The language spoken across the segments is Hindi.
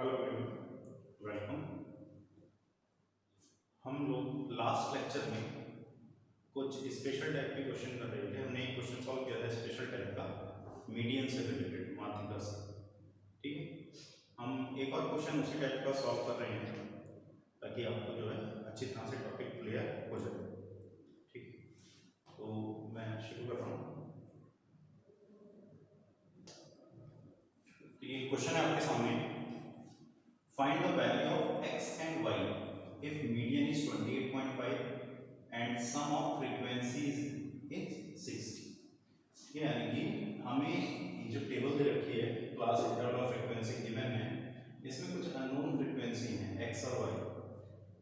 Hello everyone, welcome. हम लोग लास्ट लेक्चर में कुछ स्पेशल टाइप के क्वेश्चन कर रहे थे। हमने एक क्वेश्चन सॉल्व किया था स्पेशल टाइप का, मीडियन से रिलेटेड, माध्यिका से। ठीक है, हम एक और क्वेश्चन उसी टाइप का सॉल्व कर रहे हैं ताकि आपको जो है अच्छी तरह से टॉपिक क्लियर हो जाए। ठीक है, तो मैं शुरू कर रहा हूँ। तो ये क्वेश्चन है आपके सामने, find the value of x and y if median is 28.5 and sum of frequencies is 60। यानी कि हमें ये जो टेबल दे रखी है, class interval of frequency given है, इसमें कुछ अननोन फ्रीक्वेंसी हैं x और y।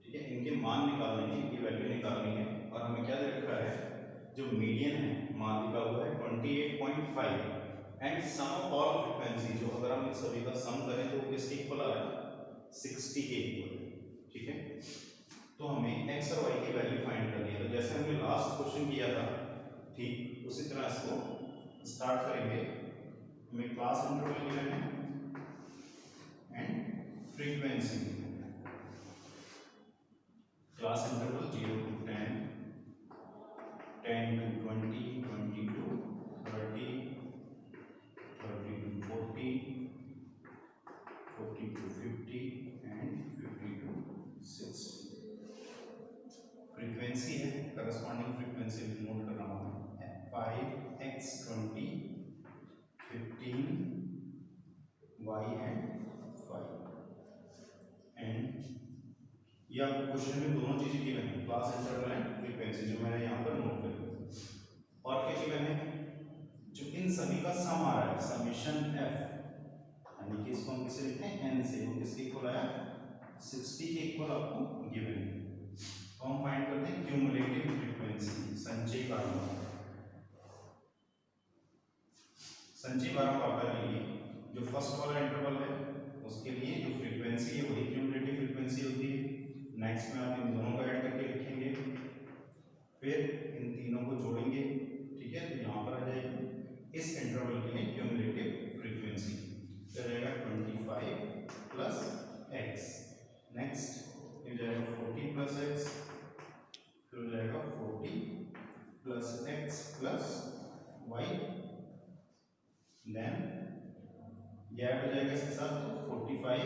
ठीक है, इनके मान निकालने हैं, इनकी वैल्यू निकालनी है। और हमें क्या दे रखा है, जो मीडियन है माध्यिका हुआ है 28.5 and sum of all frequency, जो अगर हम इन सभी का सम करें तो वो किसके इक्वल आ रहा है, 60 के इक्वल है। ठीक है, तो हमें x और y की वैल्यू फाइंड करनी है। तो जैसे हमने लास्ट क्वेश्चन किया था, ठीक उसी तरह इसको स्टार्ट करेंगे। हमें क्लास इंटरवल गिवन है and frequency, class interval 0 to 10, 10 to 20, 20 to 30, 30 to 40, 40 to 50 and 50 to 60। Frequency है, करस्पॉन्डिंग फ्रीक्वेंसी नोट कर रहा हूँ मैं, 5x 20, 15 y एंड 5। एंड ये आपको क्वेश्चन में दोनों चीजें गिवन है, क्लास इंटरवल एंड फ्रीक्वेंसी, जो मैंने यहाँ पर नोट करी। और क्या गिवन है, जो इन सभी का सम आ रहा है, समेशन f, यानी कि इसको हम किसे लिखते हैं, n से, वो किसके इक्वल आया, 60 के इक्वल आपको गिवन है। तो हम फाइंड करते हैं क्यूमुलेटिव फ्रीक्वेंसी, संचयी बारंबारता। संचयी बारंबारता के लिए जो फर्स्ट वाला इंटरवल है उसके लिए जो फ्रीक्वेंसी है वही क्यूमुलेटिव फ्रीक्वेंसी होती है। नेक्स्ट में आप इन दोनों को ऐड करके लिखेंगे, फिर इन तीनों को जोड़ेंगे। ठीक है, तो यहाँ पर आ जाएगी इस इंटरवल के लिए क्यूमुलेटिव फ्रीक्वेंसी, तो रहेगा 25 प्लस एक्स। नेक्स्ट हो जाएगा 40 प्लस एक्स, फिर हो जाएगा 40 plus X plus Y, then ये ऐड हो जाएगा इसके साथ, तो 45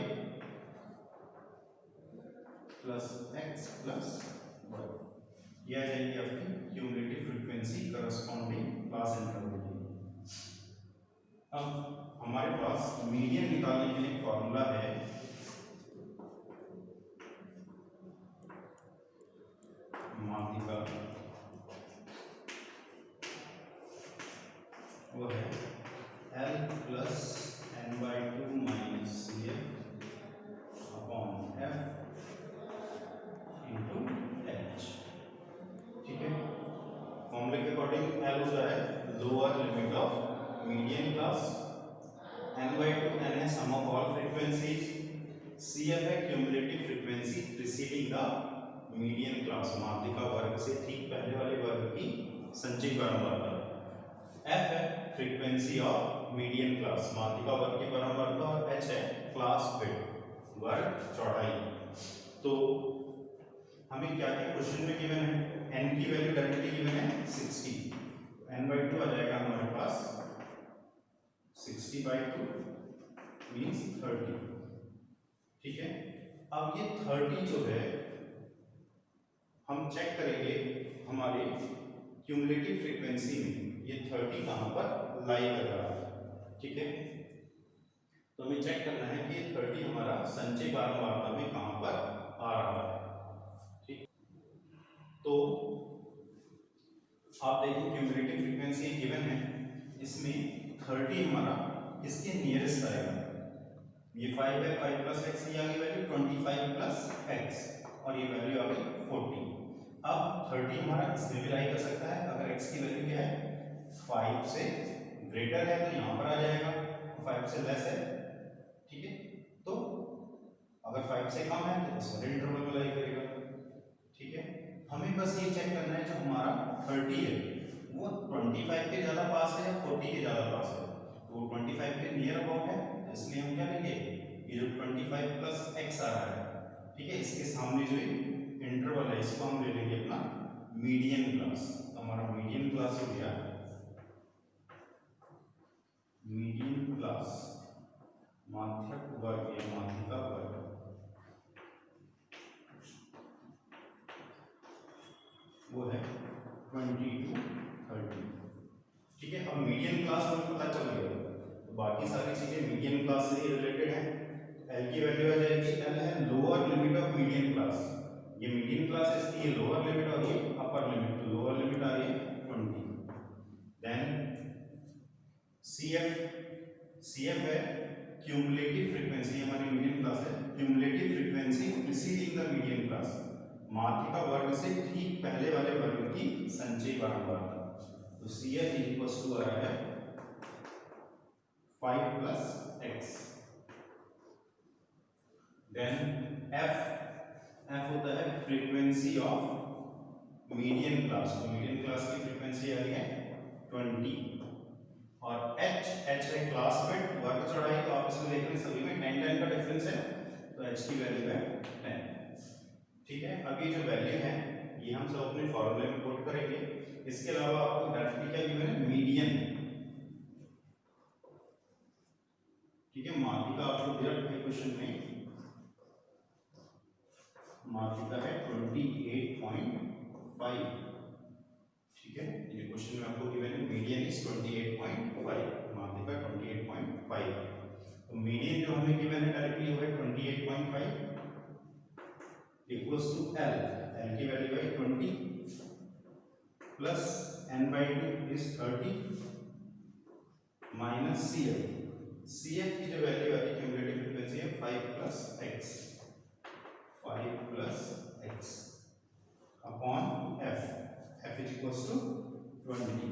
प्लस एक्स प्लस वाई, ये आ जाएगी आपकी cumulative frequency corresponding class interval की। अब हमारे पास मीडियन निकालने के लिए फॉर्मूला है, माध्यिका वो है L plus n/2 minus CF upon F into H। ठीक है, फॉर्मूले के अकॉर्डिंग L होता है lower limit of median class, n/2 n है सम ऑफ ऑल फ्रीक्वेंसीज, CF है cumulative frequency preceding the median class, माध्यिका वर्ग से ठीक पहले वाले वर्ग की संचयी बारंबारता। F है फ्रीक्वेंसी ऑफ मीडियन क्लास, माध्यिका वर्ग की बारंबारता, और H है क्लास विड्थ, वर्ग चौड़ाई। तो हमें क्या क्या क्वेश्चन में गिवन है, n की वैल्यू डायरेक्टली गिवन है 60, n/2 आ जाएगा हमारे पास 60/2 मींस 30। ठीक है, अब ये 30 जो है हम चेक करेंगे हमारे क्यूमुलेटिव फ्रीक्वेंसी में, ये 30 कहाँ पर लाई कर रहा है। ठीक है, तो हमें चेक करना है कि ये 30 हमारा संचयी बारंबारता में कहाँ पर आ रहा है। ठीक, तो आप देखिए क्यूमुलेटिव फ्रीक्वेंसी गिवन है, इसमें 30 हमारा इसके नियरेस्ट आएगा, ये 5 है, 5 प्लस एक्स, ये आ गई वैल्यू 25 प्लस एक्स, और ये वैल्यू आ गई 40। अब 30 हमारा इसमें भी लाई कर सकता है, अगर x की वैल्यू क्या है 5 से ग्रेटर है तो यहाँ पर आ जाएगा, 5 से लेस है। ठीक है, तो अगर 5 से कम है तो इस वाले इंटरवल में लाई करेगा। ठीक है, हमें बस ये चेक करना है जो हमारा 30 है वो 25 के ज़्यादा पास है या 40 के ज़्यादा पास है, तो वो 25 के नियर अबाउट है, इसलिए हम क्या लेंगे, ये जो 25 ठीक है, इसके सामने जो इंटरवल है इसको हम ले लेंगे अपना मीडियन क्लास। तो हमारा मीडियन क्लास हो गया मीडियन क्लास, माध्यक वर्ग या माध्यिका वर्ग, वो है 20 to 30। ठीक है, अब मीडियन क्लास हमें पता चल गया, तो बाकी सारी चीजें मीडियन क्लास से रिलेटेड है। एल की वैल्यू आ जाएगी, एल है lower limit of median class, ये मीडियन क्लास है इसकी ये लोअर लिमिट और ये अपर लिमिट, तो लोअर लिमिट आ रही है 20। देन CF है क्यूमुलेटिव फ्रीक्वेंसी, हमारी मीडियन क्लास है cumulative frequency preceding the median class, माध्यिका वर्ग से ठीक पहले वाले वर्ग की संचयी बारंबारता। तो CF इक्वल्स टू आ रहा है 5 प्लस x। देन F होता है फ्रीक्वेंसी ऑफ मीडियन क्लास, तो मीडियन क्लास की फ्रीक्वेंसी आ रही है 20। और H है क्लास विड्थ वर्ग चौड़ाई, तो आप इसमें देख रहे हैं सभी में 10 का डिफरेंस है, तो H की वैल्यू है 10। ठीक है, अब ये जो वैल्यू है ये हम सब अपने फॉर्मूले में पुट करेंगे। इसके अलावा आपको डायरेक्टली क्या गिवन है, मीडियन। ठीक है, माध्यिका आपको दिया है क्वेश्चन में, माध्यिका है 28.5। ठीक है, ये क्वेश्चन में आपको गिवन है मीडियन इज 28.5, माध्यिका 28.5। तो मीडियन जो हमें गिवन है डायरेक्टली वो है 28.5 इक्वल्स टू एल की वैल्यू है 20 plus n/2 is 30 minus CF की जो वैल्यू आती है क्यूमुलेटिव फ्रीक्वेंसी है 5 plus x upon f is equals to 20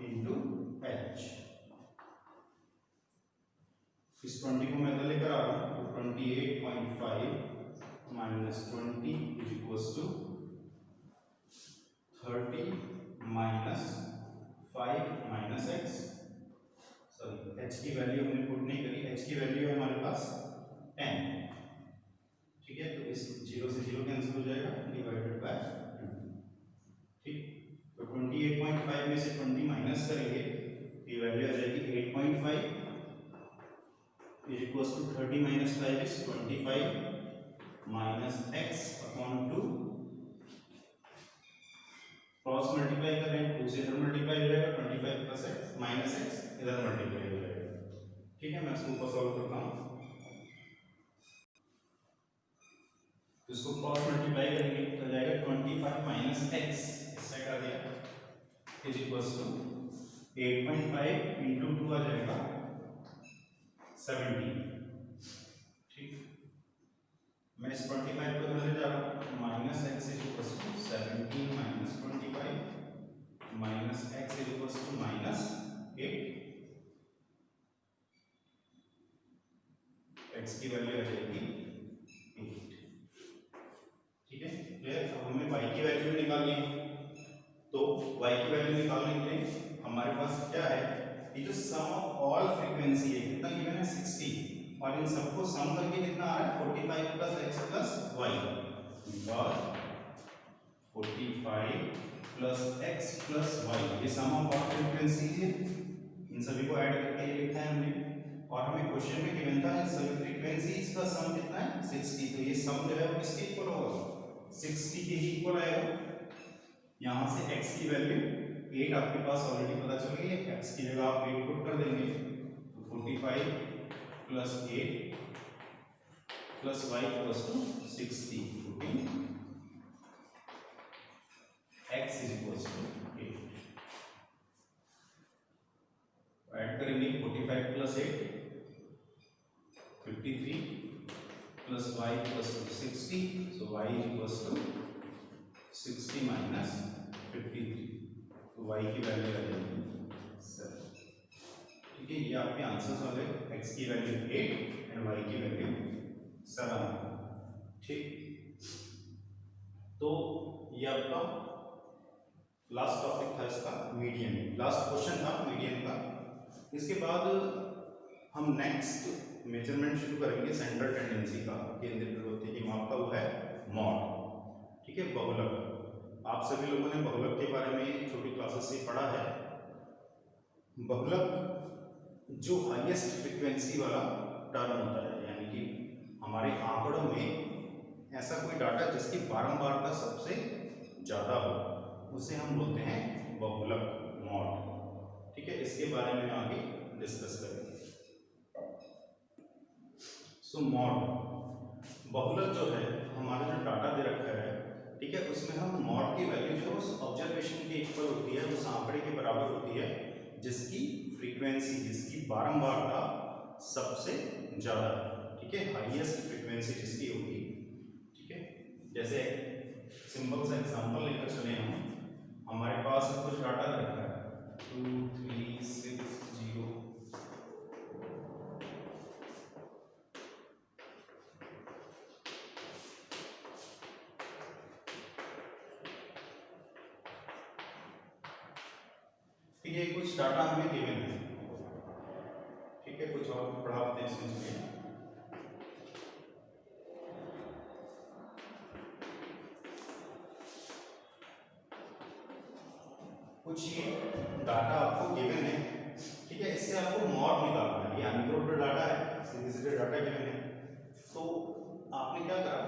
into h। इस 20 को मैं इधर लेकर आ रहा हूँ, तो 28.5 minus 20 is equals to 30 minus 5 minus x, sorry h की वैल्यू हमने पुट नहीं करी, h की वैल्यू है हमारे पास 10। ठीक है, तो इस 0 से 0 कैंसिल हो जाएगा, डिवाइडेड बाय 2। ठीक, तो 28.5 में से 20 माइनस करेंगे तो ये वैल्यू आ जाएगी 8.5 is equals to 30 minus 5 is 25 minus x upon 2, cross multiply कर रहे हैं, 2 से इधर मल्टीप्लाई हो जाएगा, 25 प्लस x माइनस x इधर मल्टीप्लाई हो जाएगा। ठीक है, मैं इसको ऊपर सॉल्व करता हूँ, तो इसको क्रॉस मल्टीप्लाई करेंगे तो जाएगा 25 माइनस x, इस साइड आ गया इज इक्वल्स टू 8.5 इंटू 2 आ जाएगा 17। ठीक, मैं इस 25 को इधर ले जा रहा हूँ, minus x is equals to 17 minus 25 minus x is equals to minus 8, x की वैल्यू आ जाएगी 8। ठीक है, अब हमें y की वैल्यू भी निकालनी है, तो y की वैल्यू निकालने के लिए हमारे पास क्या है, ये जो सम ऑफ ऑल फ्रीक्वेंसी है कितना गिवन है 60, और इन सबको सम करके कितना आ रहा है 45 प्लस x प्लस y, और 45 प्लस x प्लस y ये सम ऑफ ऑल फ्रीक्वेंसी है, इन सभी को ऐड करके ये लिखा है हमने। और हमें क्वेश्चन में गिवन था इन सभी फ्रीक्वेंसीज का सम कितना है 60, तो ये सम जो है वो किसके इक्वल होगा, 60 के ही इक्वल आएगा। यहाँ से x की वैल्यू 8 आपके पास ऑलरेडी पता चल गई है, x की जगह आप 8 पुट कर देंगे, तो 45 plus 8 plus y equals to 60, putting x is equals to 8। Add करेंगे 45 plus 8 53 plus y equals to 60, so y is equals to 60 minus 53, तो y की वैल्यू आ जाएगी 7। ठीक है, ये आपके आंसर्स हो गए, x की वैल्यू 8 एंड y की वैल्यू 7। ठीक, तो ये आपका लास्ट टॉपिक था इसका मीडियन, लास्ट क्वेश्चन था मीडियन का। इसके बाद हम हम नेक्स्ट मेजरमेंट शुरू करेंगे सेंट्रल टेंडेंसी का, केंद्रीय प्रवृत्ति की माप का, वो है मॉड। ठीक है, बहुलक। आप सभी लोगों ने बहुलक के बारे में छोटी क्लासेस से पढ़ा है। बहुलक जो हाईएस्ट फ्रीक्वेंसी वाला टर्म होता है, यानी कि हमारे आंकड़ों में ऐसा कोई डाटा जिसकी बारंबारता सबसे ज्यादा हो, उसे हम बोलते हैं बहुलक, मॉड। ठीक है, इसके बारे में आगे डिस्कस करेंगे। सो मॉड, बहुलक जो है, हमारा जो डाटा दे रखा है, ठीक है, उसमें हम मॉड की वैल्यू जो उस ऑब्जर्वेशन के इक्वल होती है, उस आंकड़े के बराबर होती है जिसकी फ्रीक्वेंसी, जिसकी बारंबारता सबसे ज्यादा है। ठीक है, हाईएस्ट फ्रीक्वेंसी जिसकी होगी। ठीक है, जैसे सिंपल सा एग्जांपल लेकर चले हम, हमारे पास कुछ डाटा रखा है 2360। ठीक है, कुछ डाटा हमें गिवन है। ठीक है, कुछ और पढ़ाते हैं इसमें। कुछ ये डाटा आपको गिवन है। ठीक है, इससे आपको मॉड निकालना है। ये अनग्रुप्ड डाटा है, सीधे सीधे डाटा गिवन है। तो आपने क्या करा,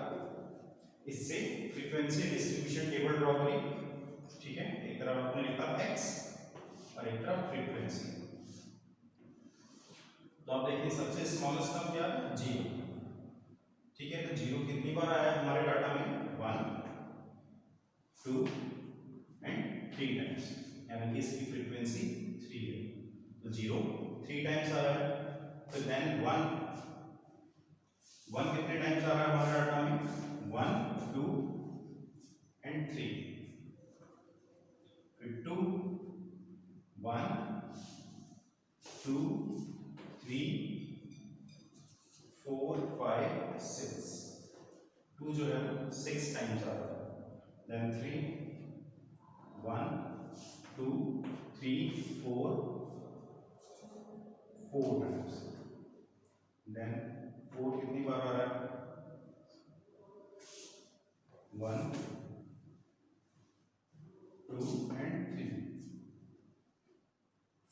इससे फ्रीक्वेंसी डिस्ट्रीब्यूशन टेबल ड्रॉ करी। ठीक है, एक तरफ आपने लिखा x और एक तरफ फ्रीक्वेंसी। तो आप देखिए सबसे स्मॉलेस्ट टर्म क्या है, 0। ठीक है, तो 0 कितनी बार आया हमारे डाटा में, 1, 2 एंड 3 टाइम्स, यानी कि इसकी फ्रीक्वेंसी 3 है। तो 0 3 टाइम्स आ रहा है। तो देन 1 कितने टाइम्स आ रहा है हमारे डाटा में, 1, 2 एंड 3। फिर 2, 1, 2, 3, 4, 5, 6। 2 जो है 6 टाइम्स आ रहा है। Then 3, 1, 2, 3, 4 times. देन 4 कितनी बार आ रहा है, 1, 2 एंड 3।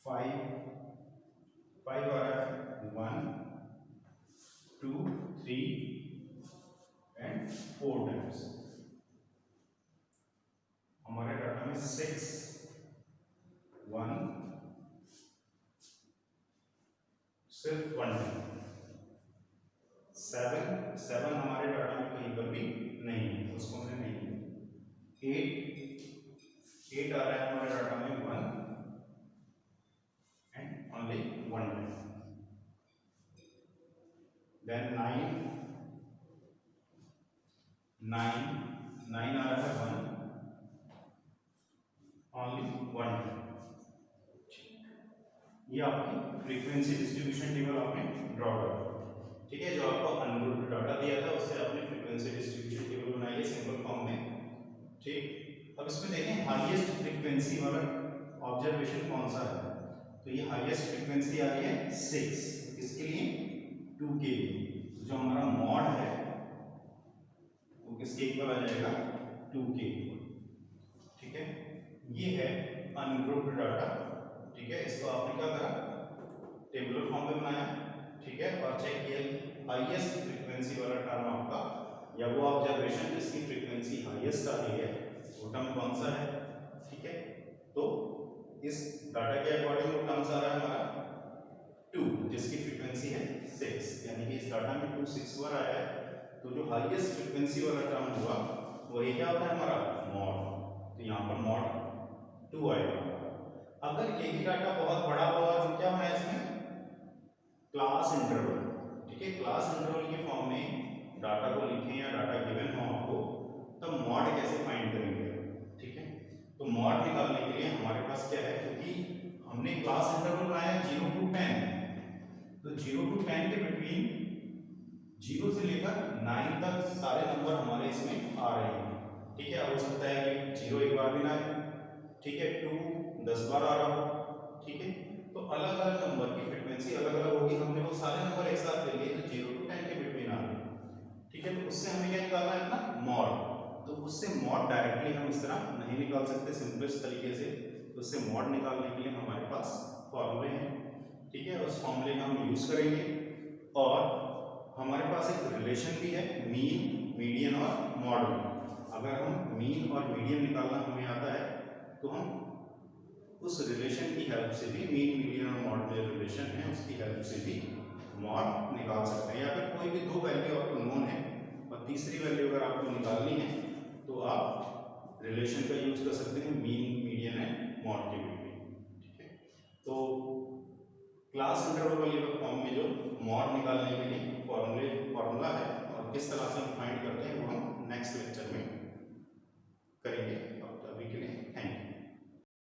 5 आ रहा है, 1, 2, 3 एंड 4 टाइम्स। हमारे डाटा में 6, 1 सिर्फ 1 टाइम। 7 हमारे डाटा में कहीं पर भी नहीं है, उसको हमने नहीं लिया। 8 आ रहा है हमारे डाटा में, 1 एंड ओनली 1 टाइम। देन 9 आ रहा है, 1 ओनली 1 टाइम। ये आपकी फ्रीक्वेंसी डिस्ट्रीब्यूशन टेबल आपने ड्रॉ कर। ठीक है, जो आपको अनग्रुप्ड डाटा दिया था उससे आपने फ्रीक्वेंसी डिस्ट्रीब्यूशन टेबल बनाई है सिंपल फॉर्म में। ठीक, अब इसमें देखें हाईएस्ट फ्रीक्वेंसी वाला ऑब्जर्वेशन कौन सा है। तो ये हाईएस्ट फ्रीक्वेंसी आ रही है 6, इसके लिए 2 के लिए। जो हमारा मॉड है वो किसके इक्वल आ जाएगा, 2 के इक्वल। ठीक है, ये है अनग्रुप्ड डाटा। ठीक है, इसको आपने क्या करा, टेबुलर फॉर्म में बनाया। ठीक है, और चेक किया हाईएस्ट फ्रीक्वेंसी वाला टर्म आपका, या वो ऑब्जर्वेशन जिसकी फ्रीक्वेंसी हाईएस्ट आ रही है, वो टर्म कौन सा है। ठीक है, तो इस डाटा के अकॉर्डिंग वो टर्म्स आ रहा है हमारा 2, जिसकी फ्रीक्वेंसी है 6, यानी कि इस डाटा में 2 6 बार आया है। तो जो हाईएस्ट फ्रीक्वेंसी वाला टर्म हुआ वही क्या होता है हमारा, मॉड। तो यहाँ पर मॉड 2 आएगा। अगर यही डाटा बहुत बड़ा हुआ तो क्या होना है इसमें, क्लास इंटरवल। ठीक है, क्लास इंटरवल के फॉर्म में डाटा को लिखें या डाटा गिवन हो आपको, तब मॉड कैसे फाइंड करेंगे। ठीक है, तो मॉड निकालने के लिए हमारे पास क्या है, क्योंकि हमने क्लास इंटरवल बनाया 0 to 10, तो 0 to 10 के बिटवीन 0 से लेकर 9 तक सारे नंबर हमारे इसमें आ रहे हैं। ठीक है, हो सकता है कि 0 एक बार भी ना आए। ठीक है, 2 10 बार आ रहा हो। ठीक है, तो अलग अलग नंबर की फ्रीक्वेंसी अलग अलग होगी, हमने वो उससे मॉड डायरेक्टली हम इस तरह नहीं निकाल सकते सिंपलेस्ट तरीके से, तो उससे मॉड निकालने के लिए हमारे पास फॉर्मूले हैं, ठीक है। उस फॉर्मूले का हम यूज करेंगे और हमारे पास एक रिलेशन भी है मीन, मीडियन और मॉड। अगर हम मीन और मीडियन निकालना हमें आता है तो हम उस रिलेशन की हेल्प से भी, मीन, मीडियन और मॉड जो रिलेशन है उसकी हेल्प से भी मॉड निकाल सकते हैं। या फिर कोई भी दो वैल्यू आपको नोन है और तीसरी वैल्यू अगर आपको निकालनी है तो आप रिलेशन का यूज कर सकते हैं मीन, मीडियन एंड मॉड के बीच, ठीक है। तो क्लास इंटरवल वाली फॉर्म में जो मॉड निकालने के लिए फॉर्मूला है और किस तरह से हम फाइंड करते हैं वो हम नेक्स्ट लेक्चर में